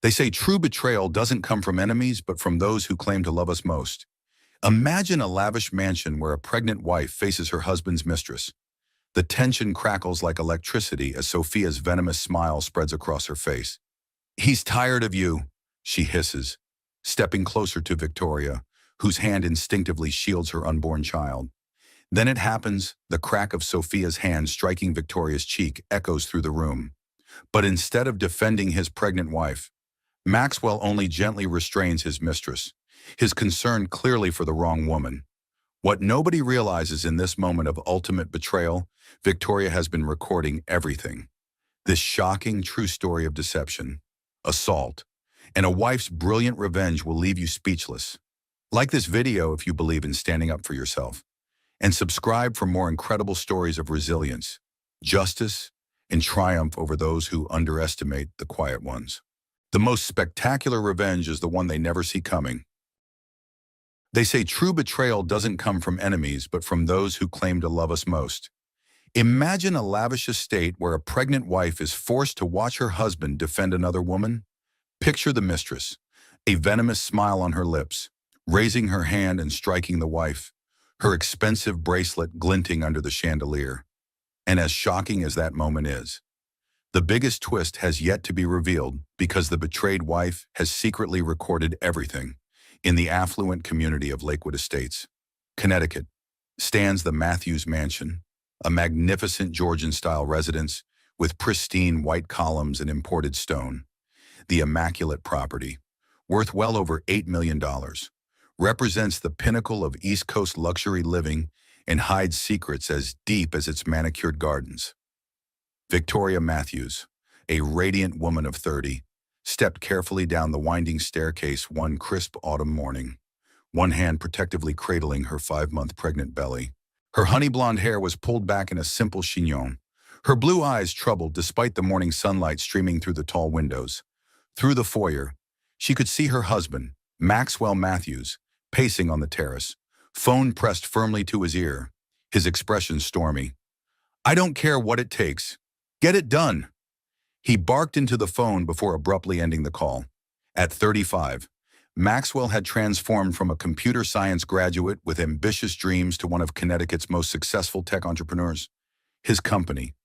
They say true betrayal doesn't come from enemies, but from those who claim to love us most. Imagine a lavish mansion where a pregnant wife faces her husband's mistress. The tension crackles like electricity as Sophia's venomous smile spreads across her face. "He's tired of you," she hisses, stepping closer to Victoria, whose hand instinctively shields her unborn child. Then it happens, the crack of Sophia's hand striking Victoria's cheek echoes through the room. But instead of defending his pregnant wife, Maxwell only gently restrains his mistress, his concern clearly for the wrong woman. What nobody realizes in this moment of ultimate betrayal, Victoria has been recording everything. This shocking, true story of deception, assault, and a wife's brilliant revenge will leave you speechless. Like this video if you believe in standing up for yourself. And subscribe for more incredible stories of resilience, justice, and triumph over those who underestimate the quiet ones. The most spectacular revenge is the one they never see coming. They say true betrayal doesn't come from enemies, but from those who claim to love us most. Imagine a lavish estate where a pregnant wife is forced to watch her husband defend another woman. Picture the mistress, a venomous smile on her lips, raising her hand and striking the wife, her expensive bracelet glinting under the chandelier. And as shocking as that moment is, the biggest twist has yet to be revealed because the betrayed wife has secretly recorded everything. In the affluent community of Lakewood Estates, Connecticut, stands the Matthews Mansion, a magnificent Georgian-style residence with pristine white columns and imported stone. The immaculate property, worth well over $8 million, represents the pinnacle of East Coast luxury living and hides secrets as deep as its manicured gardens. Victoria Matthews, a radiant woman of 30, stepped carefully down the winding staircase one crisp autumn morning, one hand protectively cradling her 5-month pregnant belly. Her honey blonde hair was pulled back in a simple chignon, her blue eyes troubled despite the morning sunlight streaming through the tall windows. Through the foyer, she could see her husband, Maxwell Matthews, pacing on the terrace, phone pressed firmly to his ear, his expression stormy. "I don't care what it takes. Get it done." He barked into the phone before abruptly ending the call. At 35, Maxwell had transformed from a computer science graduate with ambitious dreams to one of Connecticut's most successful tech entrepreneurs. His company,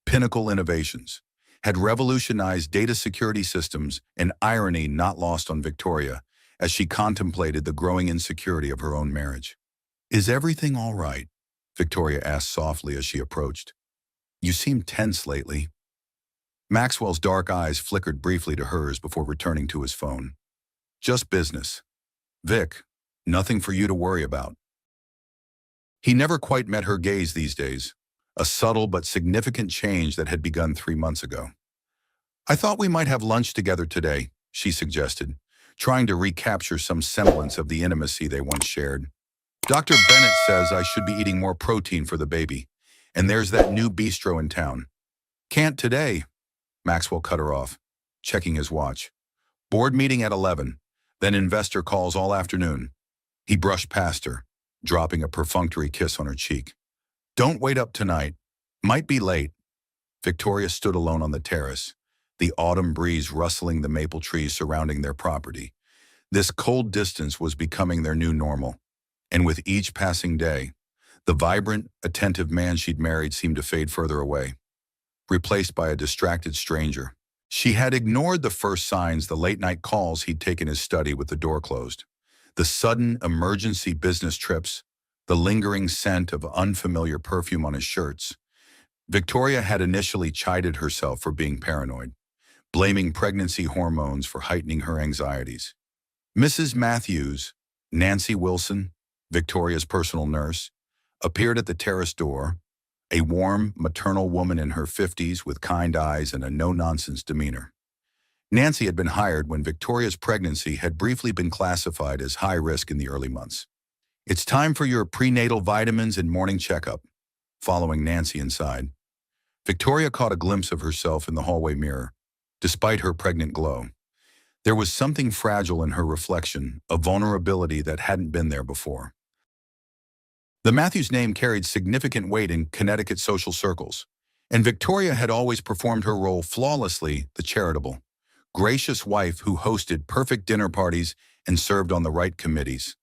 Pinnacle Innovations, had revolutionized data security systems, an irony not lost on Victoria as she contemplated the growing insecurity of her own marriage. "Is everything all right?" Victoria asked softly as she approached. "You seem tense lately." Maxwell's dark eyes flickered briefly to hers before returning to his phone. "Just business. Vic, nothing for you to worry about." He never quite met her gaze these days, a subtle but significant change that had begun 3 months ago. "I thought we might have lunch together today," she suggested, trying to recapture some semblance of the intimacy they once shared. "Dr. Bennett says I should be eating more protein for the baby, and there's that new bistro in town." "Can't today," Maxwell cut her off, checking his watch. "Board meeting at 11, then investor calls all afternoon." He brushed past her, dropping a perfunctory kiss on her cheek. "Don't wait up tonight. Might be late." Victoria stood alone on the terrace, the autumn breeze rustling the maple trees surrounding their property. This cold distance was becoming their new normal, and with each passing day, the vibrant, attentive man she'd married seemed to fade further away, replaced by a distracted stranger. She had ignored the first signs, the late-night calls he'd taken his study with the door closed, the sudden emergency business trips, the lingering scent of unfamiliar perfume on his shirts. Victoria had initially chided herself for being paranoid, blaming pregnancy hormones for heightening her anxieties. Mrs. Matthews, Nancy Wilson, Victoria's personal nurse, appeared at the terrace door, a warm, maternal woman in her 50s with kind eyes and a no-nonsense demeanor. Nancy had been hired when Victoria's pregnancy had briefly been classified as high risk in the early months. "It's time for your prenatal vitamins and morning checkup." Following Nancy inside, Victoria caught a glimpse of herself in the hallway mirror. Despite her pregnant glow, there was something fragile in her reflection, a vulnerability that hadn't been there before. The Matthews name carried significant weight in Connecticut social circles, and Victoria had always performed her role flawlessly, the charitable, gracious wife who hosted perfect dinner parties and served on the right committees.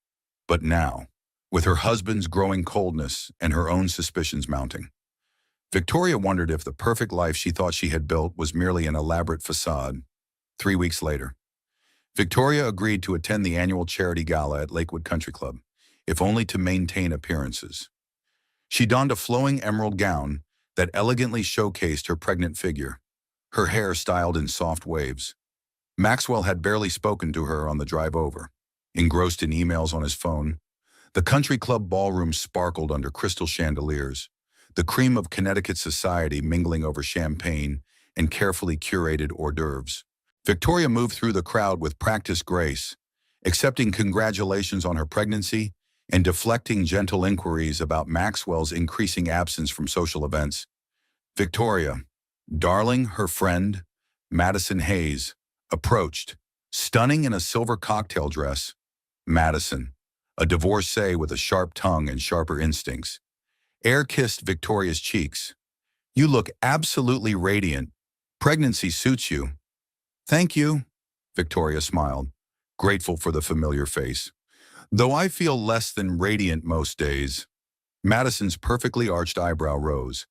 But now, with her husband's growing coldness and her own suspicions mounting, Victoria wondered if the perfect life she thought she had built was merely an elaborate facade. 3 weeks later, Victoria agreed to attend the annual charity gala at Lakewood Country Club, if only to maintain appearances. She donned a flowing emerald gown that elegantly showcased her pregnant figure, her hair styled in soft waves. Maxwell had barely spoken to her on the drive over. Engrossed in emails on his phone, the country club ballroom sparkled under crystal chandeliers, the cream of Connecticut society mingling over champagne and carefully curated hors d'oeuvres. Victoria moved through the crowd with practiced grace, accepting congratulations on her pregnancy and deflecting gentle inquiries about Maxwell's increasing absence from social events. Victoria, darling, her friend, Madison Hayes, approached, stunning in a silver cocktail dress. Madison, a divorcee with a sharp tongue and sharper instincts, air-kissed Victoria's cheeks. "You look absolutely radiant. Pregnancy suits you." "Thank you," Victoria smiled, grateful for the familiar face. "Though I feel less than radiant most days." Madison's perfectly arched eyebrow rose.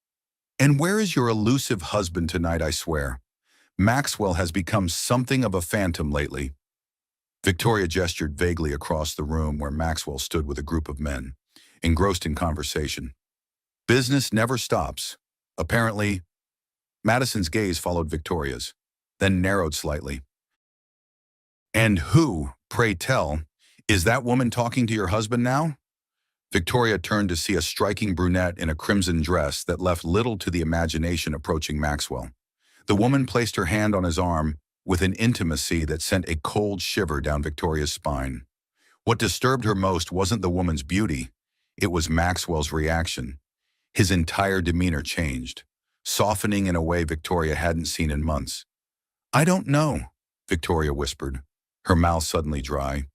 "And where is your elusive husband tonight, I swear? Maxwell has become something of a phantom lately." Victoria gestured vaguely across the room where Maxwell stood with a group of men, engrossed in conversation. "Business never stops. Apparently." Madison's gaze followed Victoria's, then narrowed slightly. "And who, pray tell, is that woman talking to your husband now?" Victoria turned to see a striking brunette in a crimson dress that left little to the imagination approaching Maxwell. The woman placed her hand on his arm with an intimacy that sent a cold shiver down Victoria's spine. What disturbed her most wasn't the woman's beauty, it was Maxwell's reaction. His entire demeanor changed, softening in a way Victoria hadn't seen in months. "I don't know," Victoria whispered, her mouth suddenly dry.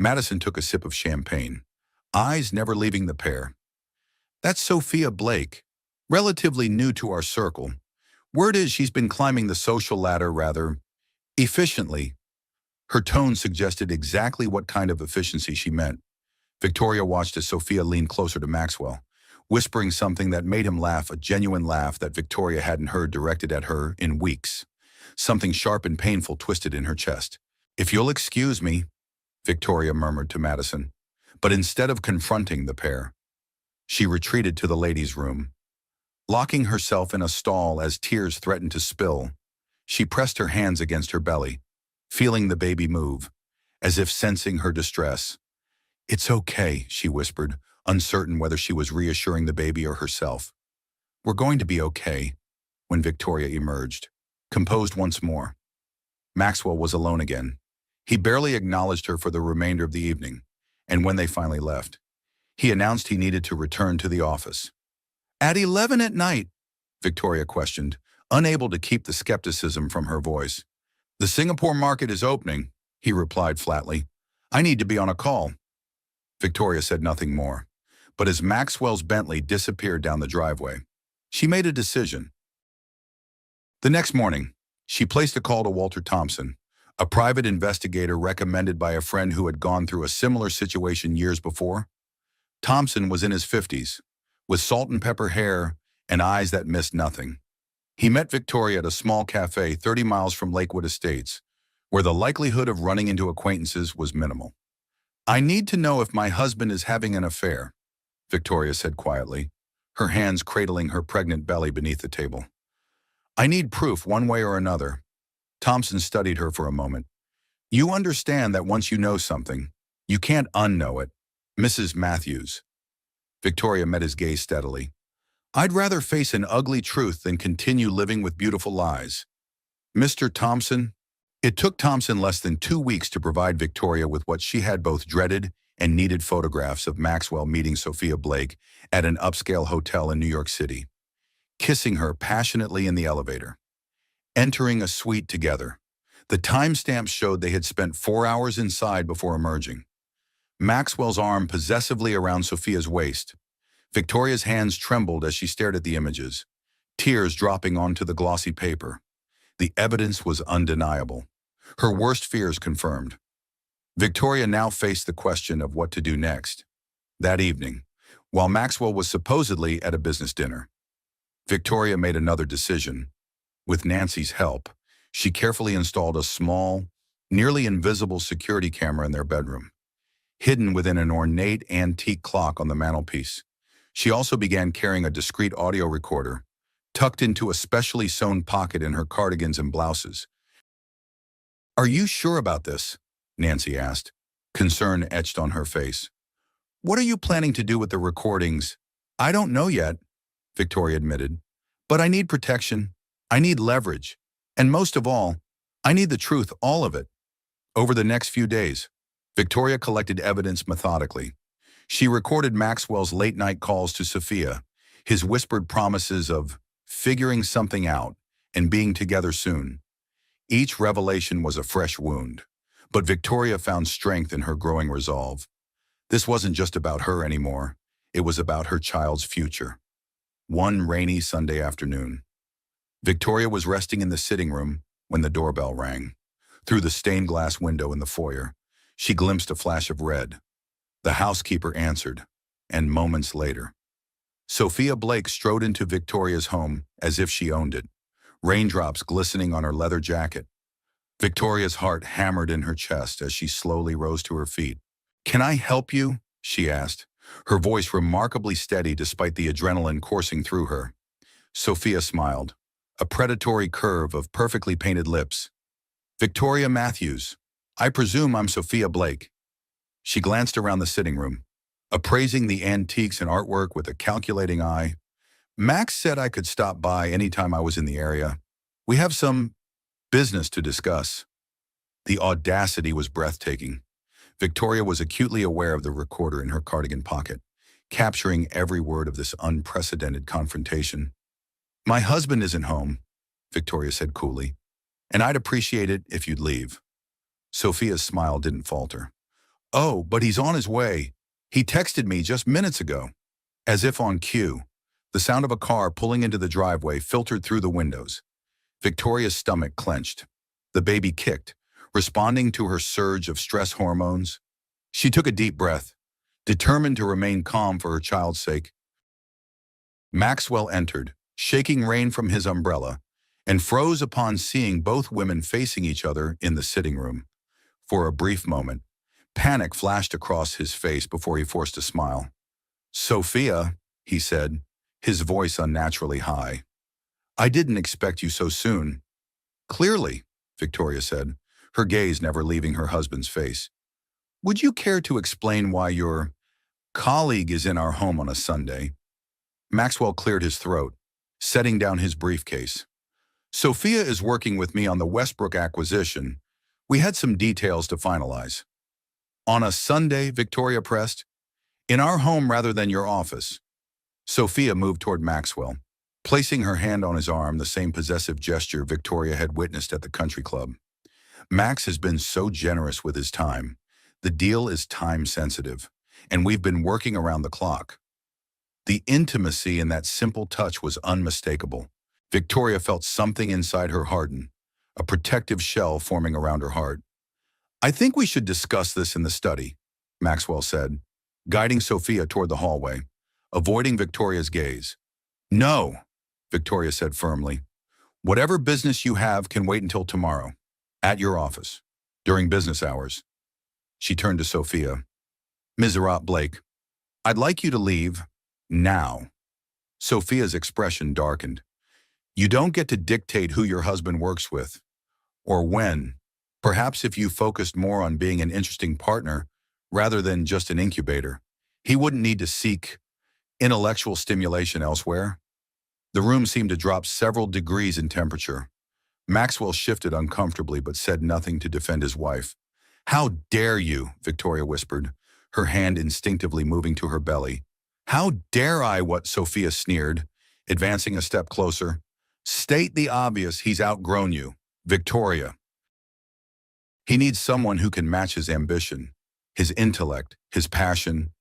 Madison took a sip of champagne, eyes never leaving the pair. "That's Sophia Blake, relatively new to our circle. Word is she's been climbing the social ladder rather efficiently." Her tone suggested exactly what kind of efficiency she meant. Victoria watched as Sophia leaned closer to Maxwell, whispering something that made him laugh, a genuine laugh that Victoria hadn't heard directed at her in weeks. Something sharp and painful twisted in her chest. "If you'll excuse me," Victoria murmured to Madison. But instead of confronting the pair, she retreated to the ladies' room. Locking herself in a stall as tears threatened to spill, she pressed her hands against her belly, feeling the baby move, as if sensing her distress. "It's okay," she whispered, uncertain whether she was reassuring the baby or herself. "We're going to be okay," when Victoria emerged, composed once more. Maxwell was alone again. He barely acknowledged her for the remainder of the evening, and when they finally left, he announced he needed to return to the office. "At 11 at night?" Victoria questioned, unable to keep the skepticism from her voice. "The Singapore market is opening," he replied flatly. "I need to be on a call." Victoria said nothing more, but as Maxwell's Bentley disappeared down the driveway, she made a decision. The next morning, she placed a call to Walter Thompson, a private investigator recommended by a friend who had gone through a similar situation years before. Thompson was in his 50s, with salt and pepper hair and eyes that missed nothing. He met Victoria at a small cafe 30 miles from Lakewood Estates, where the likelihood of running into acquaintances was minimal. "I need to know if my husband is having an affair," Victoria said quietly, her hands cradling her pregnant belly beneath the table. "I need proof one way or another." Thompson studied her for a moment. "You understand that once you know something, you can't unknow it, Mrs. Matthews." Victoria met his gaze steadily. "I'd rather face an ugly truth than continue living with beautiful lies. Mr. Thompson." It took Thompson less than 2 weeks to provide Victoria with what she had both dreaded and needed: photographs of Maxwell meeting Sophia Blake at an upscale hotel in New York City, kissing her passionately in the elevator, entering a suite together. The timestamps showed they had spent 4 hours inside before emerging. Maxwell's arm possessively around Sophia's waist. Victoria's hands trembled as she stared at the images, tears dropping onto the glossy paper. The evidence was undeniable. Her worst fears confirmed. Victoria now faced the question of what to do next. That evening, while Maxwell was supposedly at a business dinner, Victoria made another decision. With Nancy's help, she carefully installed a small, nearly invisible security camera in their bedroom, hidden within an ornate antique clock on the mantelpiece. She also began carrying a discreet audio recorder, tucked into a specially sewn pocket in her cardigans and blouses. "Are you sure about this?" Nancy asked, concern etched on her face. "What are you planning to do with the recordings?" "I don't know yet," Victoria admitted. "But I need protection. I need leverage. And most of all, I need the truth, all of it." Over the next few days, Victoria collected evidence methodically. She recorded Maxwell's late-night calls to Sophia, his whispered promises of figuring something out and being together soon. Each revelation was a fresh wound, but Victoria found strength in her growing resolve. This wasn't just about her anymore. It was about her child's future. One rainy Sunday afternoon, Victoria was resting in the sitting room when the doorbell rang. Through the stained glass window in the foyer, she glimpsed a flash of red. The housekeeper answered, and moments later, Sophia Blake strode into Victoria's home as if she owned it, raindrops glistening on her leather jacket. Victoria's heart hammered in her chest as she slowly rose to her feet. "Can I help you?" she asked, her voice remarkably steady despite the adrenaline coursing through her. Sophia smiled, a predatory curve of perfectly painted lips. "Victoria Matthews. I presume I'm Sophia Blake." She glanced around the sitting room, appraising the antiques and artwork with a calculating eye. "Max said I could stop by anytime I was in the area. We have some business to discuss." The audacity was breathtaking. Victoria was acutely aware of the recorder in her cardigan pocket, capturing every word of this unprecedented confrontation. "My husband isn't home," Victoria said coolly, "and I'd appreciate it if you'd leave." Sophia's smile didn't falter. "Oh, but he's on his way. He texted me just minutes ago." As if on cue, the sound of a car pulling into the driveway filtered through the windows. Victoria's stomach clenched. The baby kicked, responding to her surge of stress hormones. She took a deep breath, determined to remain calm for her child's sake. Maxwell entered, shaking rain from his umbrella, and froze upon seeing both women facing each other in the sitting room. For a brief moment, panic flashed across his face before he forced a smile. "Sophia," he said, his voice unnaturally high. "I didn't expect you so soon." "Clearly," Victoria said, her gaze never leaving her husband's face. "Would you care to explain why your colleague is in our home on a Sunday?" Maxwell cleared his throat, setting down his briefcase. "Sophia is working with me on the Westbrook acquisition. We had some details to finalize." "On a Sunday," Victoria pressed. "In our home rather than your office." Sophia moved toward Maxwell, placing her hand on his arm, the same possessive gesture Victoria had witnessed at the country club. "Max has been so generous with his time. The deal is time-sensitive, and we've been working around the clock." The intimacy in that simple touch was unmistakable. Victoria felt something inside her harden, a protective shell forming around her heart. "I think we should discuss this in the study," Maxwell said, guiding Sophia toward the hallway, avoiding Victoria's gaze. "No," Victoria said firmly. "Whatever business you have can wait until tomorrow, at your office, during business hours." She turned to Sophia. "Ms. Blake, I'd like you to leave now." Sophia's expression darkened. "You don't get to dictate who your husband works with, or when. Perhaps if you focused more on being an interesting partner rather than just an incubator, he wouldn't need to seek intellectual stimulation elsewhere." The room seemed to drop several degrees in temperature. Maxwell shifted uncomfortably but said nothing to defend his wife. "How dare you?" Victoria whispered, her hand instinctively moving to her belly. "How dare I?" What Sophia sneered, advancing a step closer. "State the obvious, he's outgrown you, Victoria. He needs someone who can match his ambition, his intellect, his passion.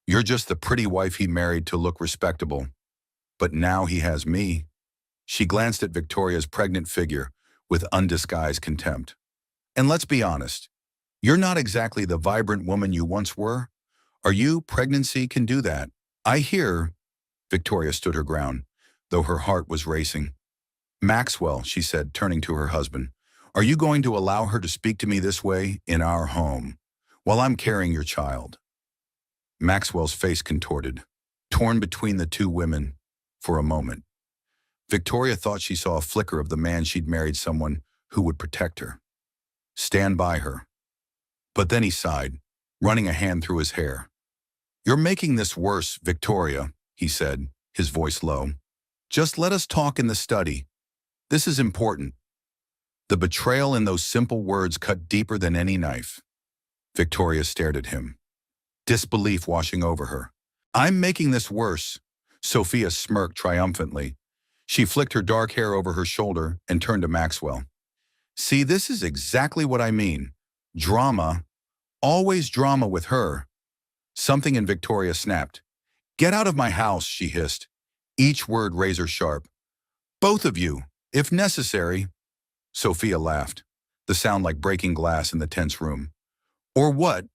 You're just the pretty wife he married to look respectable. But now he has me." She glanced at Victoria's pregnant figure with undisguised contempt. And let's be honest, you're not exactly the vibrant woman you once were. Are you? Pregnancy can do that. I hear. Victoria stood her ground, though her heart was racing. Maxwell, she said, turning to her husband, are you going to allow her to speak to me this way in our home, while I'm carrying your child? Maxwell's face contorted, torn between the two women for a moment. Victoria thought she saw a flicker of the man she'd married, someone who would protect her, stand by her. But then he sighed, running a hand through his hair. You're making this worse, Victoria, he said, his voice low. Just let us talk in the study. This is important. The betrayal in those simple words cut deeper than any knife. Victoria stared at him, disbelief washing over her. I'm making this worse. Sophia smirked triumphantly. She flicked her dark hair over her shoulder and turned to Maxwell. See, this is exactly what I mean. Drama. Always drama with her. Something in Victoria snapped. Get out of my house, she hissed, each word razor sharp. Both of you, if necessary. Sophia laughed, the sound like breaking glass in the tense room. Or what?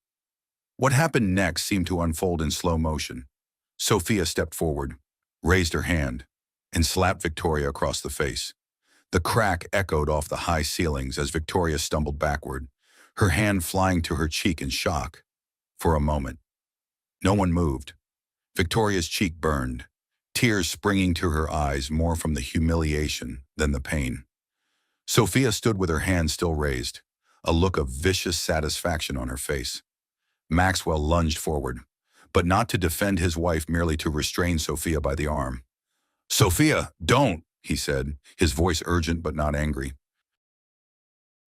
What happened next seemed to unfold in slow motion. Sophia stepped forward, raised her hand, and slapped Victoria across the face. The crack echoed off the high ceilings as Victoria stumbled backward, her hand flying to her cheek in shock. For a moment, no one moved. Victoria's cheek burned, tears springing to her eyes more from the humiliation than the pain. Sophia stood with her hand still raised, a look of vicious satisfaction on her face. Maxwell lunged forward, but not to defend his wife, merely to restrain Sophia by the arm. Sophia, don't, he said, his voice urgent but not angry.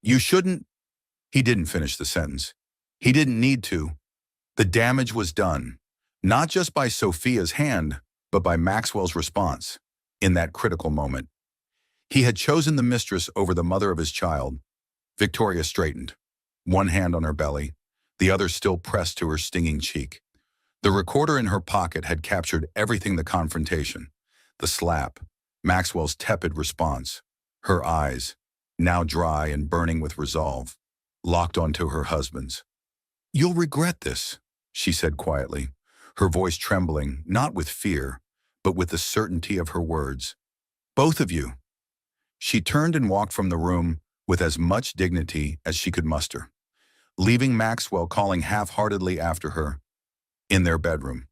You shouldn't. He didn't finish the sentence. He didn't need to. The damage was done, not just by Sophia's hand, but by Maxwell's response in that critical moment. He had chosen the mistress over the mother of his child. Victoria straightened, one hand on her belly, the other still pressed to her stinging cheek. The recorder in her pocket had captured everything: the confrontation, the slap, Maxwell's tepid response, her eyes, now dry and burning with resolve, locked onto her husband's. You'll regret this, she said quietly, her voice trembling, not with fear, but with the certainty of her words. Both of you. She turned and walked from the room with as much dignity as she could muster, leaving Maxwell calling half-heartedly after her. In their bedroom,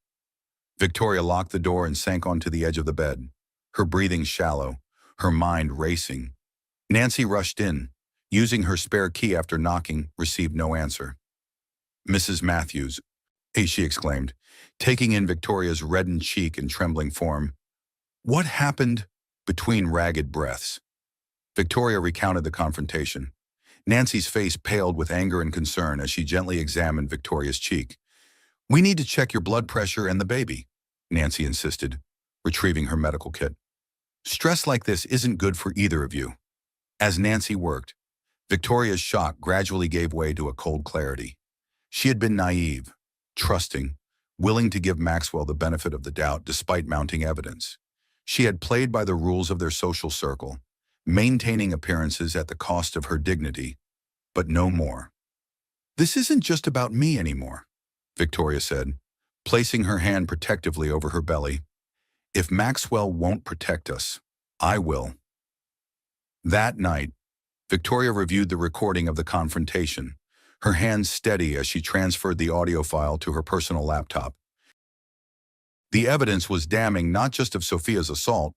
Victoria locked the door and sank onto the edge of the bed, her breathing shallow, her mind racing. Nancy rushed in, using her spare key after knocking, received no answer. Mrs. Matthews, she exclaimed, taking in Victoria's reddened cheek and trembling form. What happened? Between ragged breaths, Victoria recounted the confrontation. Nancy's face paled with anger and concern as she gently examined Victoria's cheek. We need to check your blood pressure and the baby, Nancy insisted, retrieving her medical kit. Stress like this isn't good for either of you. As Nancy worked, Victoria's shock gradually gave way to a cold clarity. She had been naive, trusting, willing to give Maxwell the benefit of the doubt despite mounting evidence. She had played by the rules of their social circle, maintaining appearances at the cost of her dignity, but no more. This isn't just about me anymore, Victoria said, placing her hand protectively over her belly. If Maxwell won't protect us, I will. That night, Victoria reviewed the recording of the confrontation, her hands steady as she transferred the audio file to her personal laptop. The evidence was damning, not just of Sophia's assault,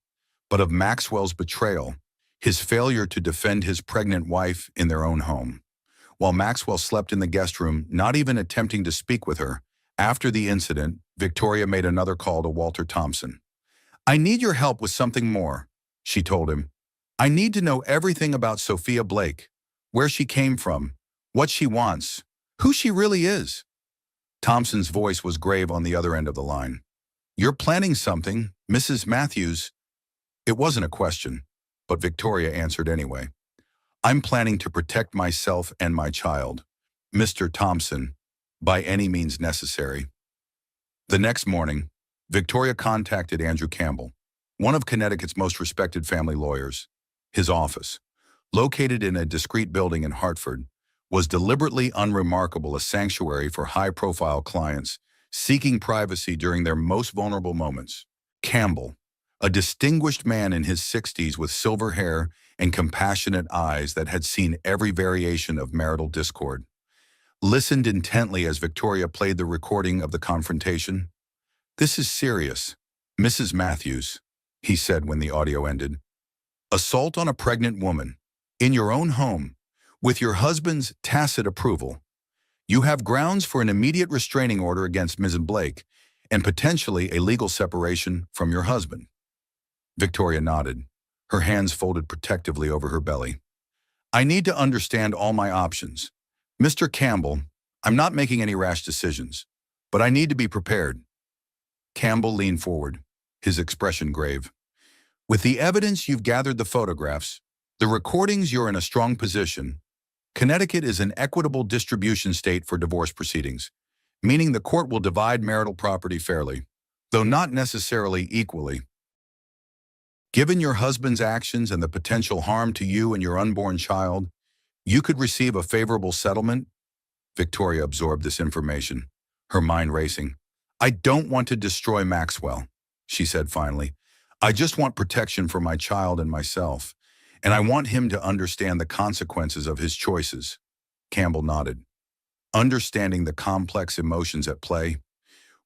but of Maxwell's betrayal, his failure to defend his pregnant wife in their own home. While Maxwell slept in the guest room, not even attempting to speak with her, after the incident, Victoria made another call to Walter Thompson. I need your help with something more, she told him. I need to know everything about Sophia Blake, where she came from, what she wants, who she really is. Thompson's voice was grave on the other end of the line. You're planning something, Mrs. Matthews. It wasn't a question, but Victoria answered anyway. I'm planning to protect myself and my child, Mr. Thompson, by any means necessary. The next morning, Victoria contacted Andrew Campbell, one of Connecticut's most respected family lawyers. His office, located in a discreet building in Hartford, was deliberately unremarkable, a sanctuary for high-profile clients seeking privacy during their most vulnerable moments. Campbell, a distinguished man in his 60s with silver hair and compassionate eyes that had seen every variation of marital discord, listened intently as Victoria played the recording of the confrontation. "This is serious, Mrs. Matthews," he said when the audio ended. "Assault on a pregnant woman, in your own home, with your husband's tacit approval. You have grounds for an immediate restraining order against Mrs. Blake and potentially a legal separation from your husband." Victoria nodded, her hands folded protectively over her belly. "I need to understand all my options. Mr. Campbell, I'm not making any rash decisions, but I need to be prepared." Campbell leaned forward, his expression grave. "With the evidence you've gathered, the photographs, the recordings, you're in a strong position. Connecticut is an equitable distribution state for divorce proceedings, meaning the court will divide marital property fairly, though not necessarily equally. Given your husband's actions and the potential harm to you and your unborn child, you could receive a favorable settlement." Victoria absorbed this information, her mind racing. "I don't want to destroy Maxwell," she said finally. "I just want protection for my child and myself, and I want him to understand the consequences of his choices." Campbell nodded. "Understanding the complex emotions at play,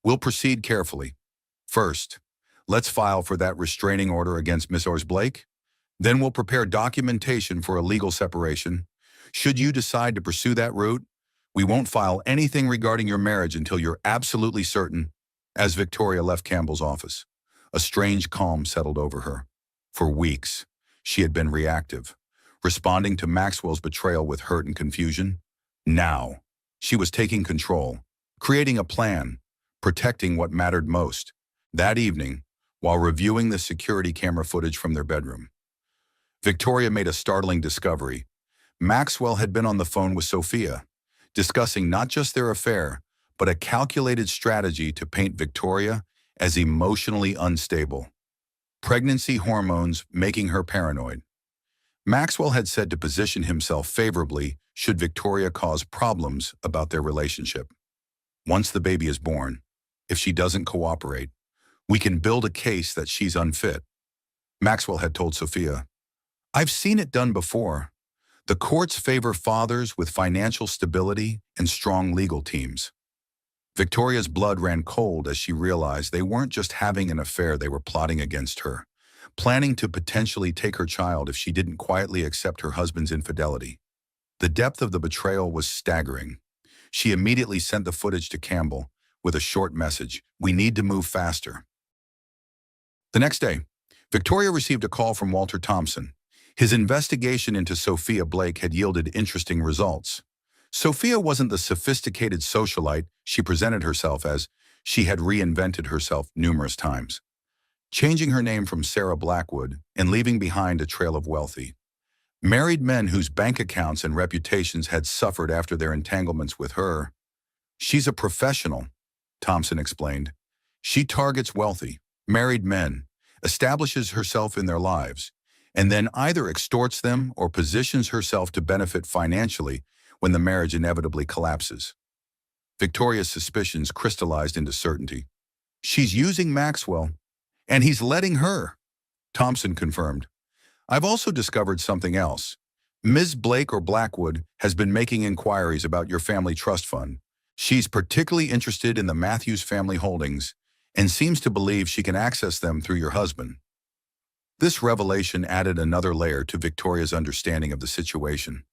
we'll proceed carefully. First, let's file for that restraining order against Mrs. Blake. Then we'll prepare documentation for a legal separation. Should you decide to pursue that route, we won't file anything regarding your marriage until you're absolutely certain." As Victoria left Campbell's office, a strange calm settled over her. For weeks, she had been reactive, responding to Maxwell's betrayal with hurt and confusion. Now, she was taking control, creating a plan, protecting what mattered most. That evening, while reviewing the security camera footage from their bedroom, Victoria made a startling discovery. Maxwell had been on the phone with Sophia, discussing not just their affair, but a calculated strategy to paint Victoria as emotionally unstable. Pregnancy hormones making her paranoid. Maxwell had said to position himself favorably should Victoria cause problems about their relationship. "Once the baby is born, if she doesn't cooperate, we can build a case that she's unfit," Maxwell had told Sophia. "I've seen it done before. The courts favor fathers with financial stability and strong legal teams." Victoria's blood ran cold as she realized they weren't just having an affair, they were plotting against her, planning to potentially take her child if she didn't quietly accept her husband's infidelity. The depth of the betrayal was staggering. She immediately sent the footage to Campbell with a short message: "We need to move faster." The next day, Victoria received a call from Walter Thompson. His investigation into Sophia Blake had yielded interesting results. Sophia wasn't the sophisticated socialite she presented herself as. She had reinvented herself numerous times, changing her name from Sarah Blackwood and leaving behind a trail of wealthy, married men whose bank accounts and reputations had suffered after their entanglements with her. "She's a professional," Thompson explained. "She targets wealthy, married men, establishes herself in their lives, and then either extorts them or positions herself to benefit financially when the marriage inevitably collapses." Victoria's suspicions crystallized into certainty. "She's using Maxwell, and he's letting her," Thompson confirmed. "I've also discovered something else. Ms. Blake or Blackwood has been making inquiries about your family trust fund. She's particularly interested in the Matthews family holdings and seems to believe she can access them through your husband." This revelation added another layer to Victoria's understanding of the situation.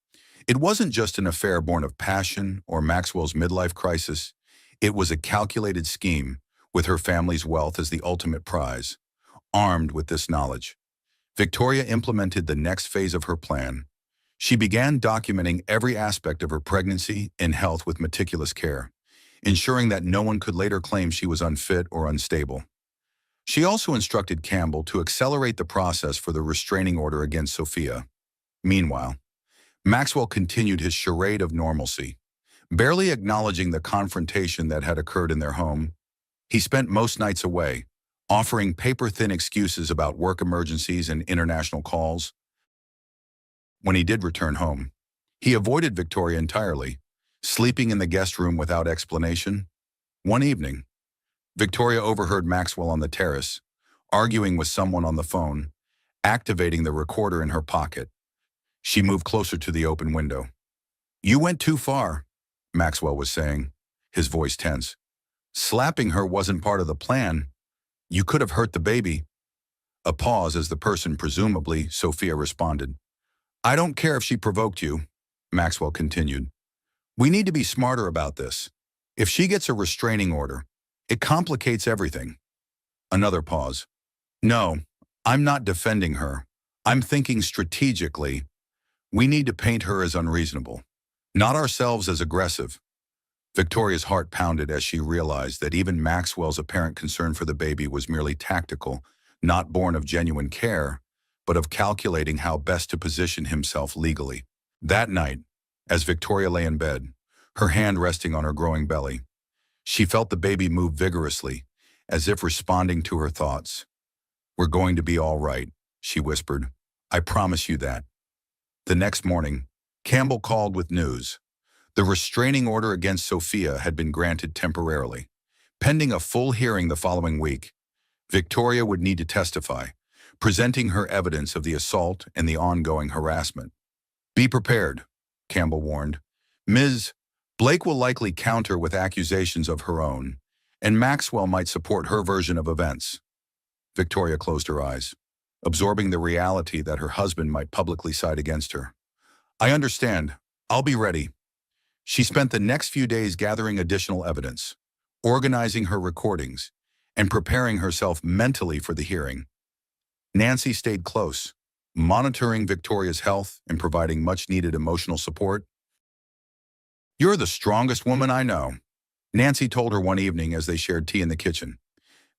It wasn't just an affair born of passion or Maxwell's midlife crisis. It was a calculated scheme, with her family's wealth as the ultimate prize. Armed with this knowledge, Victoria implemented the next phase of her plan. She began documenting every aspect of her pregnancy and health with meticulous care, ensuring that no one could later claim she was unfit or unstable. She also instructed Campbell to accelerate the process for the restraining order against Sophia. Meanwhile, Maxwell continued his charade of normalcy, barely acknowledging the confrontation that had occurred in their home. He spent most nights away, offering paper-thin excuses about work emergencies and international calls. When he did return home, He avoided Victoria entirely, sleeping in the guest room without explanation. One evening, Victoria overheard Maxwell on the terrace, arguing with someone on the phone, activating the recorder in her pocket. She moved closer to the open window. "You went too far," Maxwell was saying, his voice tense. "Slapping her wasn't part of the plan. You could have hurt the baby." A pause as the person, presumably Sophia, responded. "I don't care if she provoked you," Maxwell continued. "We need to be smarter about this. If she gets a restraining order, it complicates everything." Another pause. "No, I'm not defending her. I'm thinking strategically. We need to paint her as unreasonable, not ourselves as aggressive." Victoria's heart pounded as she realized that even Maxwell's apparent concern for the baby was merely tactical, not born of genuine care, but of calculating how best to position himself legally. That night, as Victoria lay in bed, her hand resting on her growing belly, she felt the baby move vigorously, as if responding to her thoughts. "We're going to be all right," she whispered. "I promise you that." The next morning, Campbell called with news. The restraining order against Sophia had been granted temporarily. Pending a full hearing the following week, Victoria would need to testify, presenting her evidence of the assault and the ongoing harassment. "Be prepared," Campbell warned. "Ms. Blake will likely counter with accusations of her own, and Maxwell might support her version of events." Victoria closed her eyes, absorbing the reality that her husband might publicly side against her. "I understand. I'll be ready." She spent the next few days gathering additional evidence, organizing her recordings, and preparing herself mentally for the hearing. Nancy stayed close, monitoring Victoria's health and providing much-needed emotional support. "You're the strongest woman I know," Nancy told her one evening as they shared tea in the kitchen.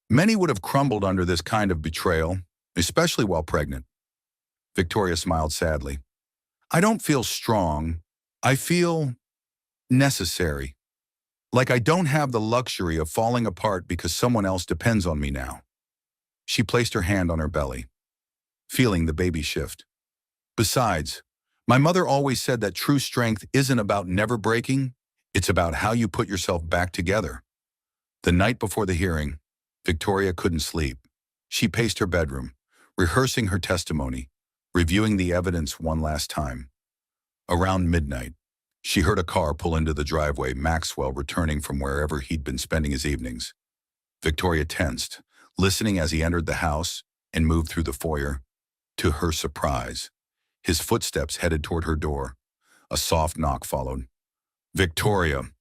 "Many would have crumbled under this kind of betrayal, especially while pregnant." Victoria smiled sadly. "I don't feel strong. I feel necessary. Like I don't have the luxury of falling apart because someone else depends on me now." She placed her hand on her belly, feeling the baby shift. "Besides, my mother always said that true strength isn't about never breaking, it's about how you put yourself back together." The night before the hearing, Victoria couldn't sleep. She paced her bedroom, rehearsing her testimony, reviewing the evidence one last time. Around midnight, she heard a car pull into the driveway, Maxwell returning from wherever he'd been spending his evenings. Victoria tensed, listening as he entered the house and moved through the foyer. To her surprise, his footsteps headed toward her door. A soft knock followed. "Victoria."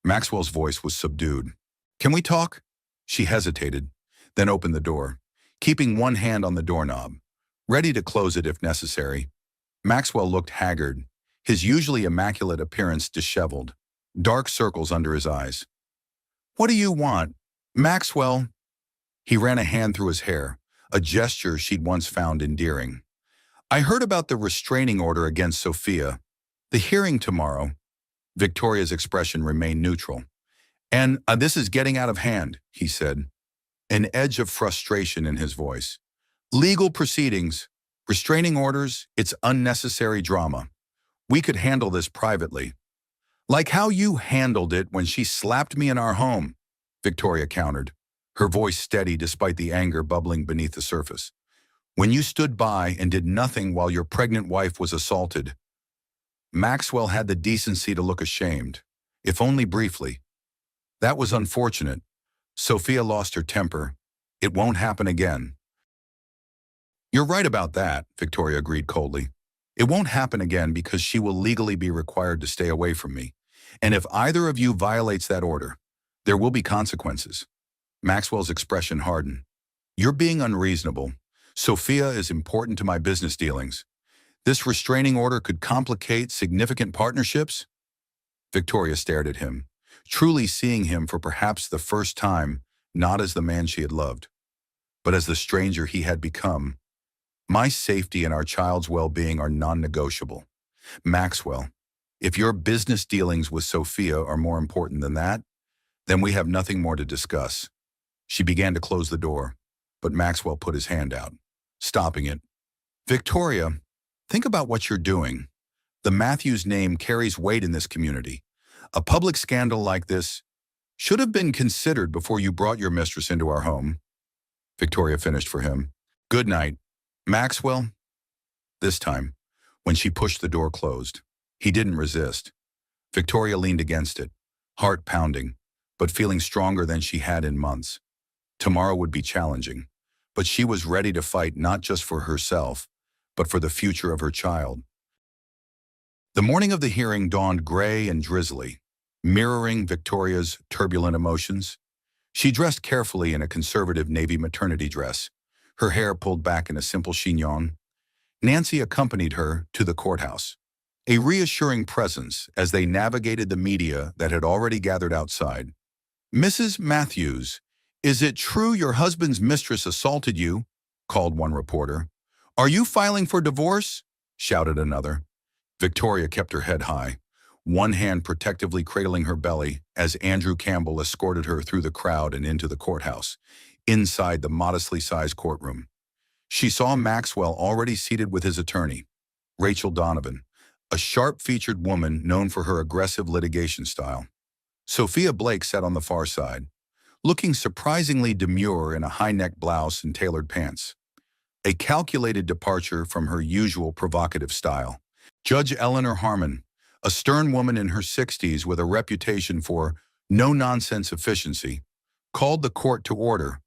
Maxwell's voice was subdued. "Can we talk?" She hesitated, then opened the door, keeping one hand on the doorknob, ready to close it if necessary. Maxwell looked haggard, his usually immaculate appearance disheveled, dark circles under his eyes. "What do you want, Maxwell?" He ran a hand through his hair, a gesture she'd once found endearing. "I heard about the restraining order against Sophia. The hearing tomorrow." Victoria's expression remained neutral. "And this is getting out of hand," he said, an edge of frustration in his voice. "Legal proceedings, restraining orders, it's unnecessary drama. We could handle this privately." "Like how you handled it when she slapped me in our home," Victoria countered, her voice steady despite the anger bubbling beneath the surface. "When you stood by and did nothing while your pregnant wife was assaulted." Maxwell had the decency to look ashamed, if only briefly. "That was unfortunate. Sophia lost her temper. It won't happen again." "You're right about that," Victoria agreed coldly. "It won't happen again because she will legally be required to stay away from me. And if either of you violates that order, there will be consequences." Maxwell's expression hardened. "You're being unreasonable. Sophia is important to my business dealings. This restraining order could complicate significant partnerships." Victoria stared at him, truly seeing him for perhaps the first time, not as the man she had loved, but as the stranger he had become. "My safety and our child's well-being are non-negotiable. Maxwell, if your business dealings with Sophia are more important than that, then we have nothing more to discuss." She began to close the door, but Maxwell put his hand out, stopping it. "Victoria, think about what you're doing. The Matthews name carries weight in this community. A public scandal like this should have been considered before you brought your mistress into our home. Victoria finished for him. Good night, Maxwell. This time, when she pushed the door closed, he didn't resist. Victoria leaned against it, heart pounding, but feeling stronger than she had in months. Tomorrow would be challenging, but she was ready to fight not just for herself, but for the future of her child. The morning of the hearing dawned gray and drizzly, mirroring Victoria's turbulent emotions. She dressed carefully in a conservative navy maternity dress, her hair pulled back in a simple chignon. Nancy accompanied her to the courthouse, a reassuring presence as they navigated the media that had already gathered outside. Mrs. Matthews, is it true your husband's mistress assaulted you? Called one reporter. Are you filing for divorce? Shouted another. Victoria kept her head high, one hand protectively cradling her belly as Andrew Campbell escorted her through the crowd and into the courthouse, inside the modestly sized courtroom. She saw Maxwell already seated with his attorney, Rachel Donovan, a sharp-featured woman known for her aggressive litigation style. Sophia Blake sat on the far side, looking surprisingly demure in a high-neck blouse and tailored pants, a calculated departure from her usual provocative style. Judge Eleanor Harmon, a stern woman in her 60s with a reputation for no-nonsense efficiency, called the court to order.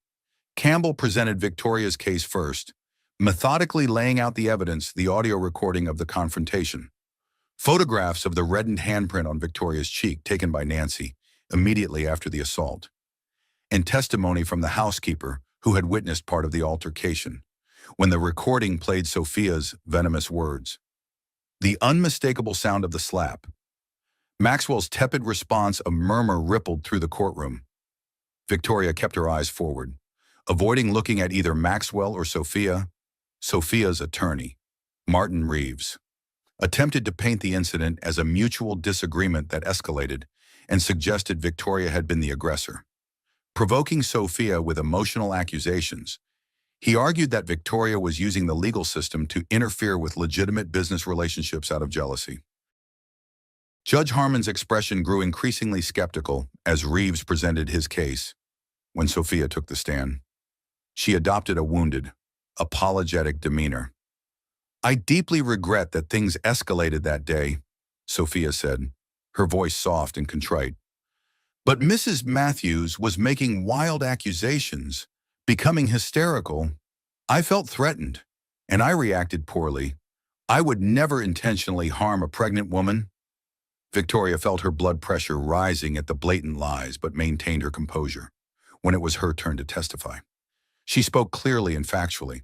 Campbell presented Victoria's case first, methodically laying out the evidence, the audio recording of the confrontation. Photographs of the reddened handprint on Victoria's cheek taken by Nancy immediately after the assault, and testimony from the housekeeper who had witnessed part of the altercation, when the recording played Sophia's venomous words. The unmistakable sound of the slap. Maxwell's tepid response, a murmur rippled through the courtroom. Victoria kept her eyes forward, avoiding looking at either Maxwell or Sophia. Sophia's attorney, Martin Reeves, attempted to paint the incident as a mutual disagreement that escalated and suggested Victoria had been the aggressor. Provoking Sophia with emotional accusations, he argued that Victoria was using the legal system to interfere with legitimate business relationships out of jealousy. Judge Harmon's expression grew increasingly skeptical as Reeves presented his case. When Sophia took the stand, she adopted a wounded, apologetic demeanor. I deeply regret that things escalated that day, Sophia said, her voice soft and contrite. But Mrs. Matthews was making wild accusations, becoming hysterical. I felt threatened, and I reacted poorly. I would never intentionally harm a pregnant woman. Victoria felt her blood pressure rising at the blatant lies, but maintained her composure. When it was her turn to testify, she spoke clearly and factually,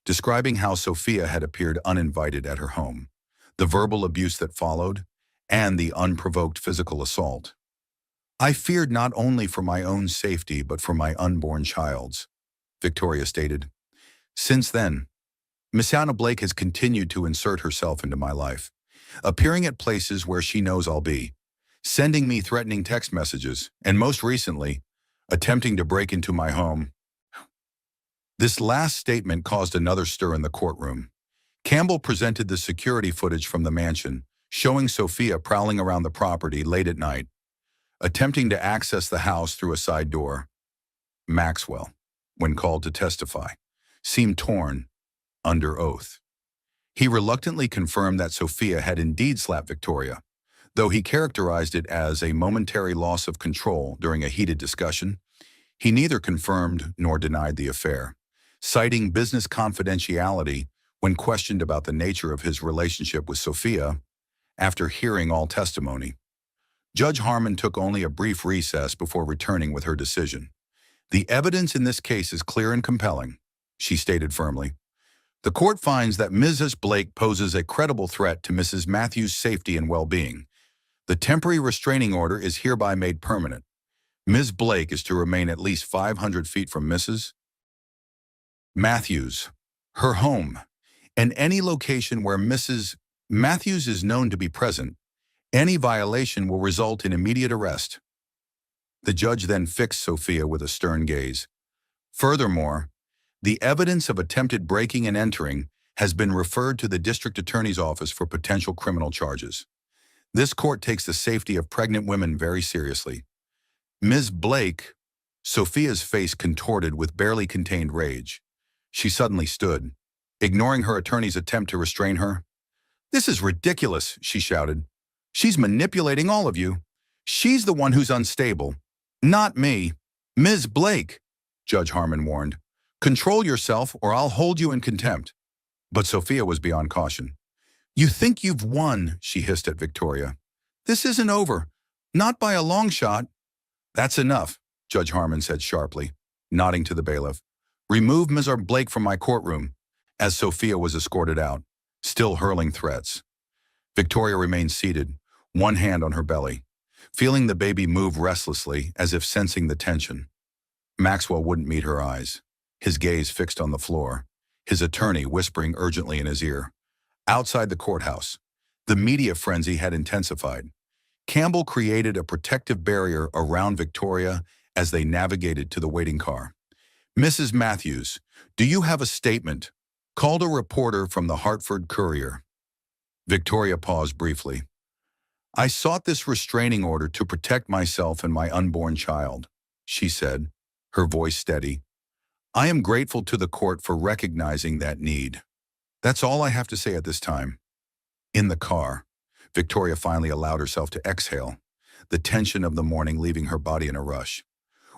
describing how Sophia had appeared uninvited at her home, the verbal abuse that followed, and the unprovoked physical assault. I feared not only for my own safety but for my unborn child's, Victoria stated. Since then, Miss Anna Blake has continued to insert herself into my life, appearing at places where she knows I'll be, sending me threatening text messages, and most recently, attempting to break into my home. This last statement caused another stir in the courtroom. Campbell presented the security footage from the mansion, showing Sophia prowling around the property late at night, attempting to access the house through a side door. Maxwell, when called to testify, seemed torn under oath. He reluctantly confirmed that Sophia had indeed slapped Victoria, though he characterized it as a momentary loss of control during a heated discussion. He neither confirmed nor denied the affair, citing business confidentiality when questioned about the nature of his relationship with Sophia. After hearing all testimony, Judge Harmon took only a brief recess before returning with her decision. The evidence in this case is clear and compelling, she stated firmly. The court finds that Mrs. Blake poses a credible threat to Mrs. Matthews' safety and well-being. The temporary restraining order is hereby made permanent. Ms. Blake is to remain at least 500 feet from Mrs. Matthews, her home, and any location where Mrs. Matthews is known to be present. Any violation will result in immediate arrest. The judge then fixed Sophia with a stern gaze. Furthermore, the evidence of attempted breaking and entering has been referred to the district attorney's office for potential criminal charges. This court takes the safety of pregnant women very seriously. Ms. Blake, Sophia's face contorted with barely contained rage. She suddenly stood, ignoring her attorney's attempt to restrain her. "This is ridiculous," she shouted. "She's manipulating all of you. She's the one who's unstable, not me." "Ms. Blake," Judge Harmon warned, "control yourself or I'll hold you in contempt." But Sophia was beyond caution. "You think you've won," she hissed at Victoria. "This isn't over. Not by a long shot." "That's enough," Judge Harmon said sharply, nodding to the bailiff. "Remove Ms. Blake from my courtroom," as Sophia was escorted out, still hurling threats. Victoria remained seated, one hand on her belly, feeling the baby move restlessly as if sensing the tension. Maxwell wouldn't meet her eyes, his gaze fixed on the floor, his attorney whispering urgently in his ear. Outside the courthouse, the media frenzy had intensified. Campbell created a protective barrier around Victoria as they navigated to the waiting car. "Mrs. Matthews, do you have a statement?" called a reporter from the Hartford Courier. Victoria paused briefly. "I sought this restraining order to protect myself and my unborn child," she said, her voice steady. "I am grateful to the court for recognizing that need. That's all I have to say at this time." In the car, Victoria finally allowed herself to exhale, the tension of the morning leaving her body in a rush.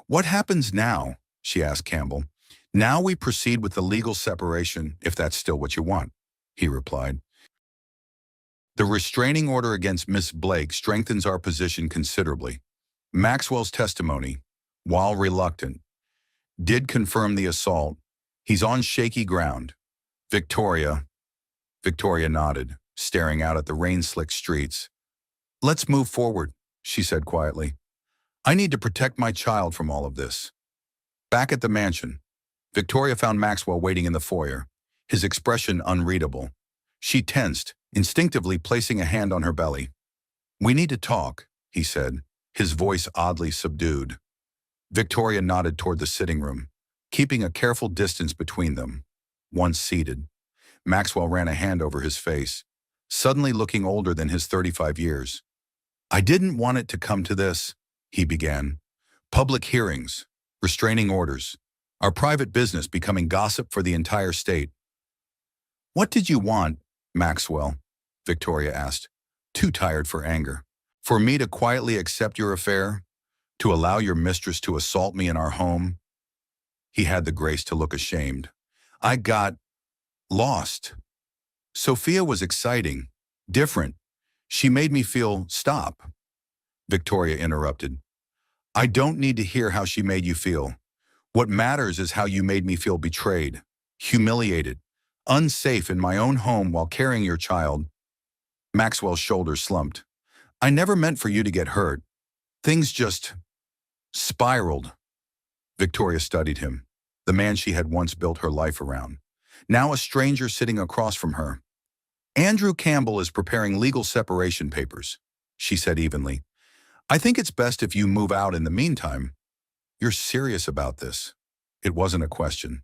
"What happens now?" she asked Campbell. "Now we proceed with the legal separation, if that's still what you want," he replied. "The restraining order against Miss Blake strengthens our position considerably. Maxwell's testimony, while reluctant, did confirm the assault. He's on shaky ground. Victoria nodded, staring out at the rain-slicked streets. "Let's move forward," she said quietly. "I need to protect my child from all of this." Back at the mansion, Victoria found Maxwell waiting in the foyer, his expression unreadable. She tensed, instinctively placing a hand on her belly. "We need to talk," he said, his voice oddly subdued. Victoria nodded toward the sitting room, keeping a careful distance between them. Once seated, Maxwell ran a hand over his face, suddenly looking older than his 35 years. "I didn't want it to come to this," he began. "Public hearings, restraining orders, our private business becoming gossip for the entire state." "What did you want, Maxwell?" Victoria asked, too tired for anger. "For me to quietly accept your affair? To allow your mistress to assault me in our home?" He had the grace to look ashamed. "I got lost. Sophia was exciting, different. She made me feel..." "Stop," Victoria interrupted. "I don't need to hear how she made you feel. What matters is how you made me feel betrayed, humiliated, unsafe in my own home while carrying your child." Maxwell's shoulders slumped. "I never meant for you to get hurt. Things just spiraled." Victoria studied him, the man she had once built her life around. Now a stranger sitting across from her. "Andrew Campbell is preparing legal separation papers," she said evenly. "I think it's best if you move out in the meantime." "You're serious about this?" It wasn't a question.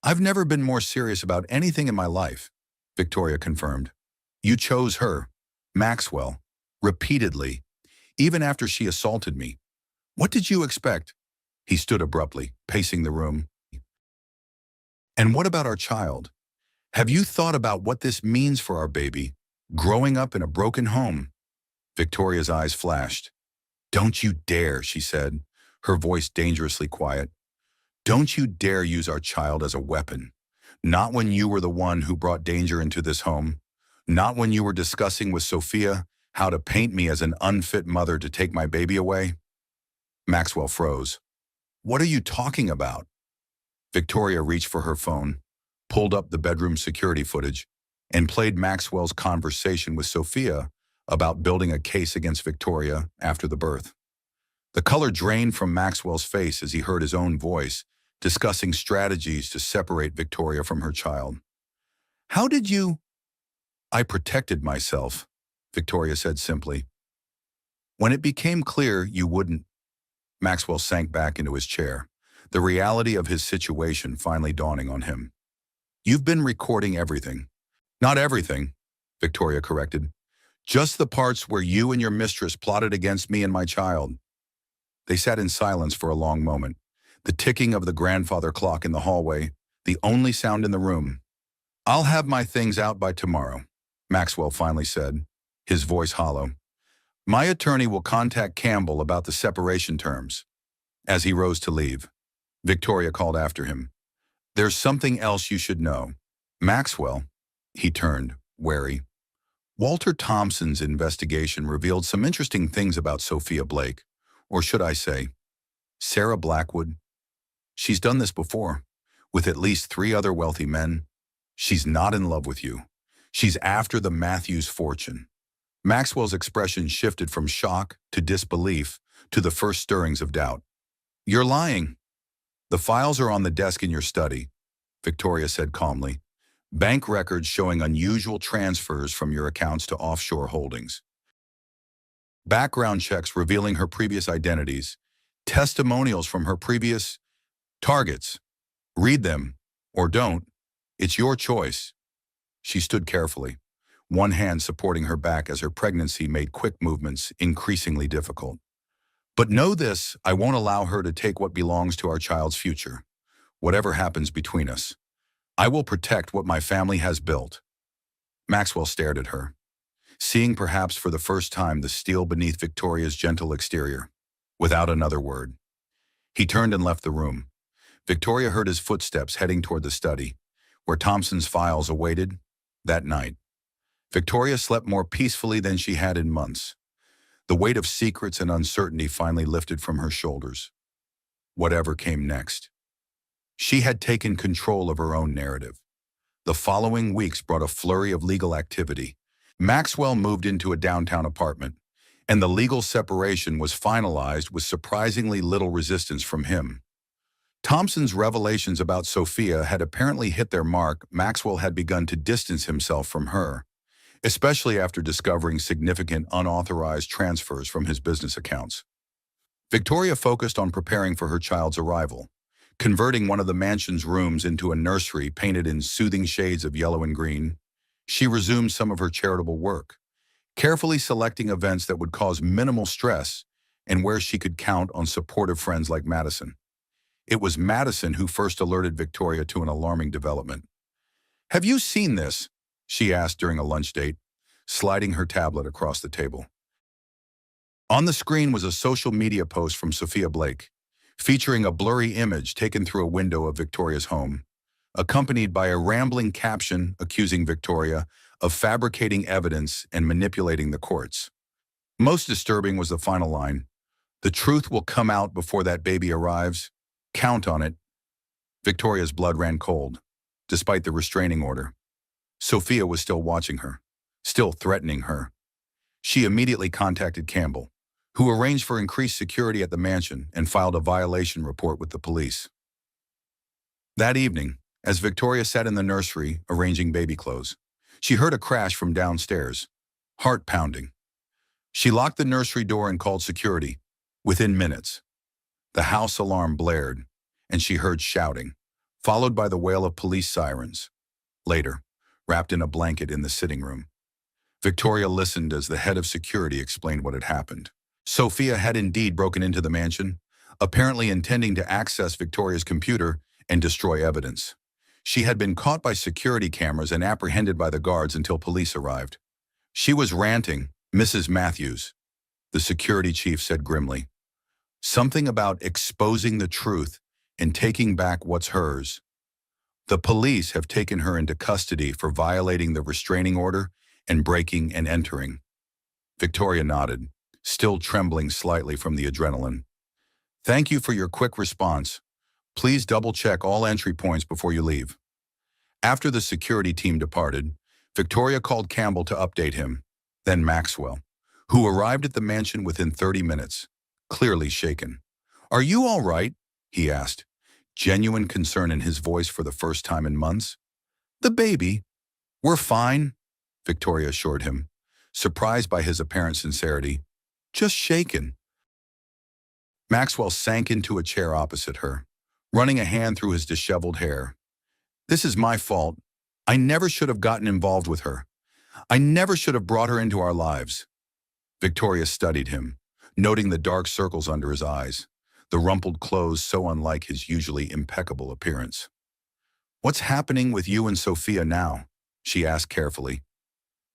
"I've never been more serious about anything in my life," Victoria confirmed. "You chose her, Maxwell, repeatedly, even after she assaulted me. What did you expect?" He stood abruptly, pacing the room. "And what about our child? Have you thought about what this means for our baby, growing up in a broken home?" Victoria's eyes flashed. "Don't you dare," she said, her voice dangerously quiet. "Don't you dare use our child as a weapon. Not when you were the one who brought danger into this home. Not when you were discussing with Sophia how to paint me as an unfit mother to take my baby away." Maxwell froze. "What are you talking about?" Victoria reached for her phone, pulled up the bedroom security footage, and played Maxwell's conversation with Sophia about building a case against Victoria after the birth. The color drained from Maxwell's face as he heard his own voice discussing strategies to separate Victoria from her child. "How did you—" "I protected myself," Victoria said simply. "When it became clear you wouldn't..." Maxwell sank back into his chair, the reality of his situation finally dawning on him. You've been recording everything. Not everything, Victoria corrected. Just the parts where you and your mistress plotted against me and my child. They sat in silence for a long moment. The ticking of the grandfather clock in the hallway, the only sound in the room. I'll have my things out by tomorrow, Maxwell finally said, his voice hollow. My attorney will contact Campbell about the separation terms. As he rose to leave, Victoria called after him. There's something else you should know. Maxwell, he turned, wary. Walter Thompson's investigation revealed some interesting things about Sophia Blake, or should I say, Sarah Blackwood. She's done this before, with at least 3 other wealthy men. She's not in love with you. She's after the Matthews fortune. Maxwell's expression shifted from shock to disbelief to the first stirrings of doubt. You're lying. The files are on the desk in your study, Victoria said calmly. Bank records showing unusual transfers from your accounts to offshore holdings. Background checks revealing her previous identities. Testimonials from her previous targets. Read them, or don't. It's your choice. She stood carefully, one hand supporting her back as her pregnancy made quick movements increasingly difficult. But know this, I won't allow her to take what belongs to our child's future. Whatever happens between us, I will protect what my family has built. Maxwell stared at her, seeing perhaps for the first time the steel beneath Victoria's gentle exterior, without another word. He turned and left the room. Victoria heard his footsteps heading toward the study, where Thompson's files awaited. That night, Victoria slept more peacefully than she had in months. The weight of secrets and uncertainty finally lifted from her shoulders. Whatever came next. She had taken control of her own narrative. The following weeks brought a flurry of legal activity. Maxwell moved into a downtown apartment, and the legal separation was finalized with surprisingly little resistance from him. Thompson's revelations about Sophia had apparently hit their mark. Maxwell had begun to distance himself from her, especially after discovering significant unauthorized transfers from his business accounts. Victoria focused on preparing for her child's arrival, converting one of the mansion's rooms into a nursery painted in soothing shades of yellow and green. She resumed some of her charitable work, carefully selecting events that would cause minimal stress and where she could count on supportive friends like Madison. It was Madison who first alerted Victoria to an alarming development. Have you seen this? She asked during a lunch date, sliding her tablet across the table. On the screen was a social media post from Sophia Blake, featuring a blurry image taken through a window of Victoria's home, accompanied by a rambling caption accusing Victoria of fabricating evidence and manipulating the courts. Most disturbing was the final line, "The truth will come out before that baby arrives. Count on it." Victoria's blood ran cold, despite the restraining order. Sophia was still watching her, still threatening her. She immediately contacted Campbell, who arranged for increased security at the mansion and filed a violation report with the police. That evening, as Victoria sat in the nursery arranging baby clothes, she heard a crash from downstairs, heart pounding. She locked the nursery door and called security. Within minutes, the house alarm blared, and she heard shouting, followed by the wail of police sirens. Later, wrapped in a blanket in the sitting room, Victoria listened as the head of security explained what had happened. Sophia had indeed broken into the mansion, apparently intending to access Victoria's computer and destroy evidence. She had been caught by security cameras and apprehended by the guards until police arrived. She was ranting, Mrs. Matthews, the security chief said grimly. Something about exposing the truth and taking back what's hers. The police have taken her into custody for violating the restraining order and breaking and entering. Victoria nodded, still trembling slightly from the adrenaline. Thank you for your quick response. Please double-check all entry points before you leave. After the security team departed, Victoria called Campbell to update him, then Maxwell, who arrived at the mansion within 30 minutes, clearly shaken. Are you all right? He asked, genuine concern in his voice for the first time in months. The baby. We're fine, Victoria assured him, surprised by his apparent sincerity. Just shaken. Maxwell sank into a chair opposite her, running a hand through his disheveled hair. This is my fault. I never should have gotten involved with her. I never should have brought her into our lives." Victoria studied him, noting the dark circles under his eyes, the rumpled clothes so unlike his usually impeccable appearance. "What's happening with you and Sophia now?" she asked carefully.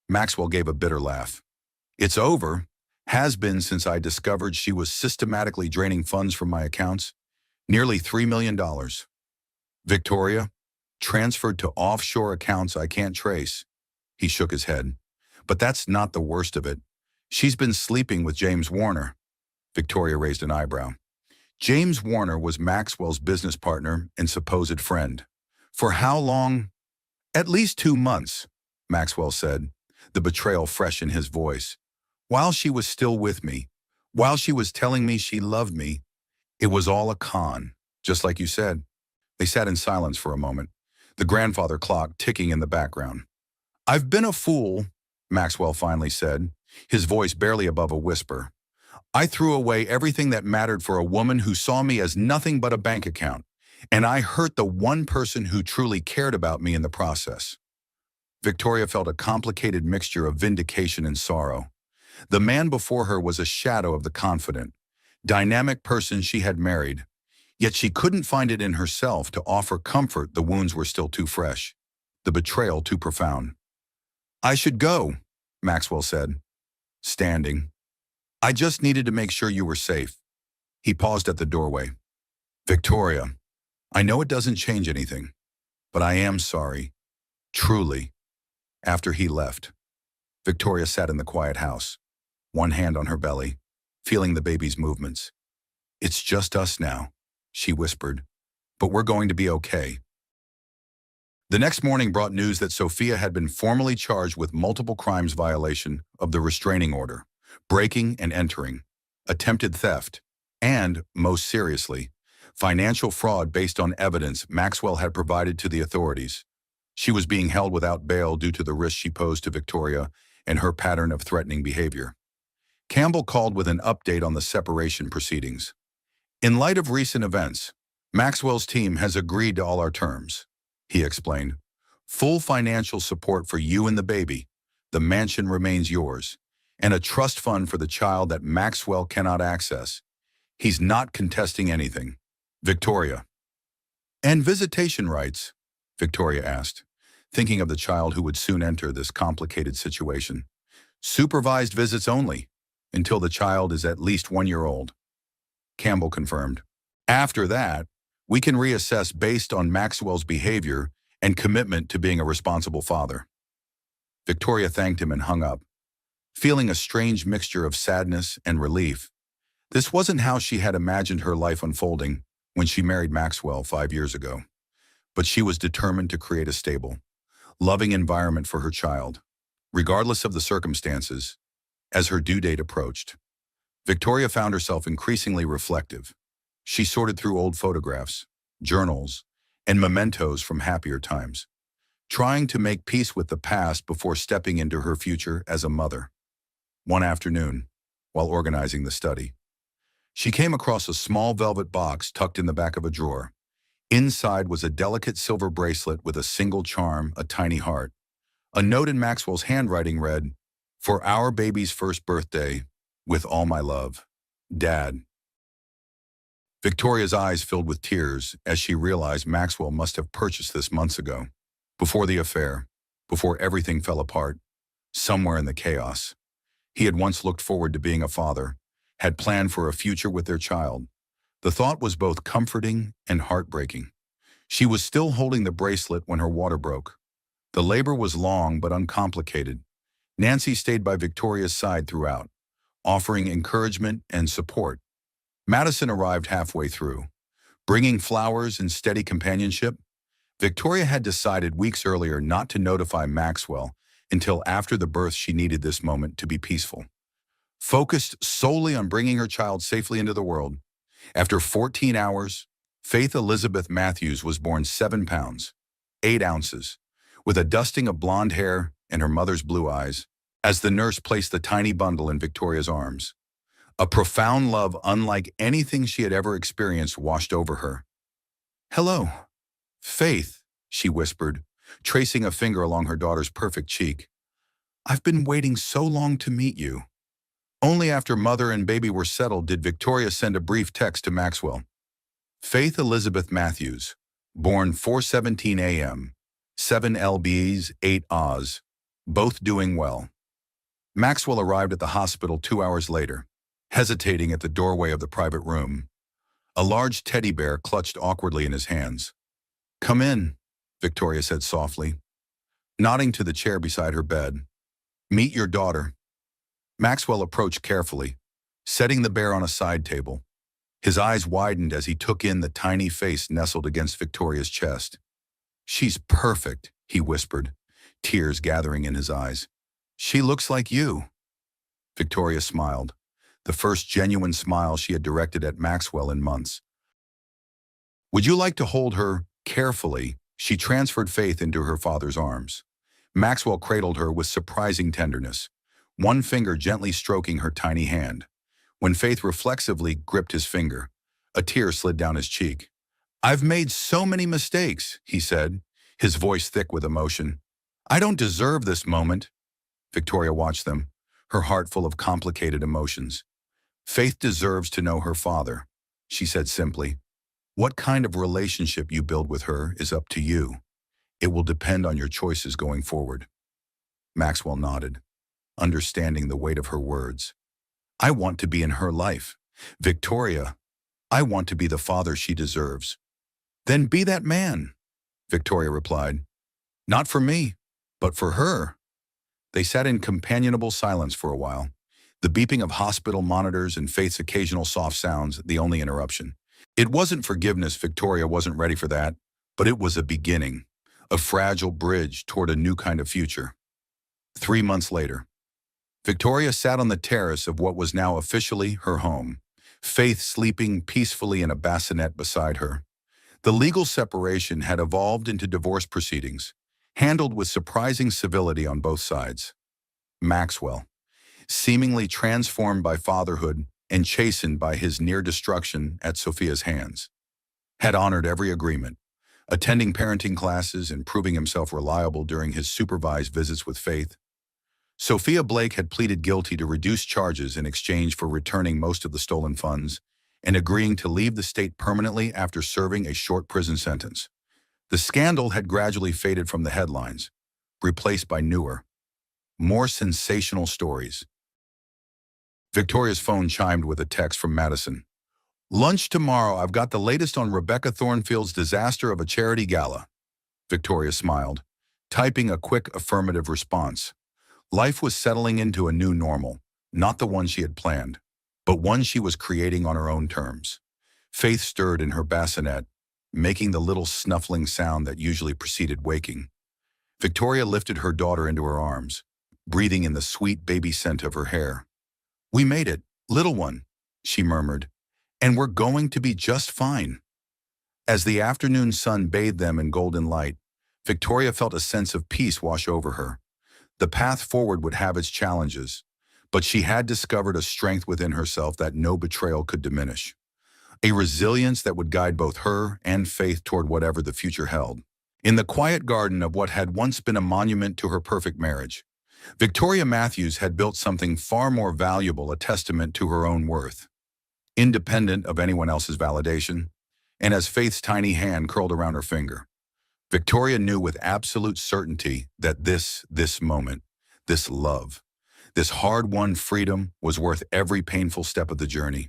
Maxwell gave a bitter laugh. "It's over. Has been since I discovered she was systematically draining funds from my accounts. Nearly $3 million. Victoria, transferred to offshore accounts I can't trace." He shook his head. "But that's not the worst of it. She's been sleeping with James Warner." Victoria raised an eyebrow. James Warner was Maxwell's business partner and supposed friend. "For how long?" "At least 2 months," Maxwell said, the betrayal fresh in his voice. "While she was still with me, while she was telling me she loved me, it was all a con, just like you said." They sat in silence for a moment, the grandfather clock ticking in the background. "I've been a fool," Maxwell finally said, his voice barely above a whisper. "I threw away everything that mattered for a woman who saw me as nothing but a bank account, and I hurt the one person who truly cared about me in the process." Victoria felt a complicated mixture of vindication and sorrow. The man before her was a shadow of the confident, dynamic person she had married, yet she couldn't find it in herself to offer comfort. The wounds were still too fresh, the betrayal too profound. "I should go," Maxwell said, standing. "I just needed to make sure you were safe." He paused at the doorway. "Victoria, I know it doesn't change anything, but I am sorry. Truly." After he left, Victoria sat in the quiet house, one hand on her belly, feeling the baby's movements. "It's just us now," she whispered, "but we're going to be okay." The next morning brought news that Sophia had been formally charged with multiple crimes violation of the restraining order, breaking and entering, attempted theft, and, most seriously, financial fraud based on evidence Maxwell had provided to the authorities. She was being held without bail due to the risk she posed to Victoria and her pattern of threatening behavior. Campbell called with an update on the separation proceedings. "In light of recent events, Maxwell's team has agreed to all our terms," he explained. "Full financial support for you and the baby. The mansion remains yours, and a trust fund for the child that Maxwell cannot access. He's not contesting anything." Victoria. "And visitation rights?" Victoria asked, thinking of the child who would soon enter this complicated situation. "Supervised visits only, until the child is at least 1 year old." Campbell confirmed. "After that, we can reassess based on Maxwell's behavior and commitment to being a responsible father." Victoria thanked him and hung up, feeling a strange mixture of sadness and relief. This wasn't how she had imagined her life unfolding when she married Maxwell 5 years ago. But she was determined to create a stable, loving environment for her child, regardless of the circumstances. As her due date approached, Victoria found herself increasingly reflective. She sorted through old photographs, journals, and mementos from happier times, trying to make peace with the past before stepping into her future as a mother. One afternoon, while organizing the study, she came across a small velvet box tucked in the back of a drawer. Inside was a delicate silver bracelet with a single charm, a tiny heart. A note in Maxwell's handwriting read, "For our baby's first birthday, with all my love, Dad." Victoria's eyes filled with tears as she realized Maxwell must have purchased this months ago, before the affair, before everything fell apart, somewhere in the chaos. He had once looked forward to being a father, had planned for a future with their child. The thought was both comforting and heartbreaking. She was still holding the bracelet when her water broke. The labor was long but uncomplicated. Nancy stayed by Victoria's side throughout, offering encouragement and support. Madison arrived halfway through, bringing flowers and steady companionship. Victoria had decided weeks earlier not to notify Maxwell until after the birth. She needed this moment to be peaceful, focused solely on bringing her child safely into the world. After 14 hours, Faith Elizabeth Matthews was born 7 pounds, 8 ounces, with a dusting of blonde hair and her mother's blue eyes, as the nurse placed the tiny bundle in Victoria's arms. A profound love unlike anything she had ever experienced washed over her. "Hello, Faith," she whispered, tracing a finger along her daughter's perfect cheek. I've been waiting so long to meet you. Only after mother and baby were settled did Victoria send a brief text to Maxwell. Faith Elizabeth Matthews, born 4:17 a.m., 7 lbs, 8 Oz, both doing well. Maxwell arrived at the hospital 2 hours later, hesitating at the doorway of the private room. A large teddy bear clutched awkwardly in his hands. Come in, Victoria said softly, nodding to the chair beside her bed. Meet your daughter. Maxwell approached carefully, setting the bear on a side table. His eyes widened as he took in the tiny face nestled against Victoria's chest. She's perfect, he whispered, tears gathering in his eyes. She looks like you. Victoria smiled, the first genuine smile she had directed at Maxwell in months. Would you like to hold her? Carefully, she transferred Faith into her father's arms. Maxwell cradled her with surprising tenderness, one finger gently stroking her tiny hand. When Faith reflexively gripped his finger, a tear slid down his cheek. I've made so many mistakes, he said, his voice thick with emotion. I don't deserve this moment. Victoria watched them, her heart full of complicated emotions. Faith deserves to know her father, she said simply. What kind of relationship you build with her is up to you. It will depend on your choices going forward. Maxwell nodded, understanding the weight of her words. I want to be in her life. Victoria, I want to be the father she deserves. Then be that man, Victoria replied. Not for me, but for her. They sat in companionable silence for a while, the beeping of hospital monitors and Faith's occasional soft sounds the only interruption. It wasn't forgiveness, Victoria wasn't ready for that, but it was a beginning, a fragile bridge toward a new kind of future. 3 months later, Victoria sat on the terrace of what was now officially her home, Faith sleeping peacefully in a bassinet beside her. The legal separation had evolved into divorce proceedings, handled with surprising civility on both sides. Maxwell, seemingly transformed by fatherhood and chastened by his near destruction at Sophia's hands, had honored every agreement, attending parenting classes and proving himself reliable during his supervised visits with Faith. Sophia Blake had pleaded guilty to reduced charges in exchange for returning most of the stolen funds and agreeing to leave the state permanently after serving a short prison sentence. The scandal had gradually faded from the headlines, replaced by newer, more sensational stories. Victoria's phone chimed with a text from Madison. Lunch tomorrow. I've got the latest on Rebecca Thornfield's disaster of a charity gala. Victoria smiled, typing a quick affirmative response. Life was settling into a new normal, not the one she had planned, but one she was creating on her own terms. Faith stirred in her bassinet, making the little snuffling sound that usually preceded waking. Victoria lifted her daughter into her arms, breathing in the sweet baby scent of her hair. We made it, little one, she murmured, and we're going to be just fine. As the afternoon sun bathed them in golden light, Victoria felt a sense of peace wash over her. The path forward would have its challenges, but she had discovered a strength within herself that no betrayal could diminish. A resilience that would guide both her and Faith toward whatever the future held. In the quiet garden of what had once been a monument to her perfect marriage, Victoria Matthews had built something far more valuable, a testament to her own worth, independent of anyone else's validation. And as Faith's tiny hand curled around her finger, Victoria knew with absolute certainty that this moment, this love, this hard-won freedom was worth every painful step of the journey.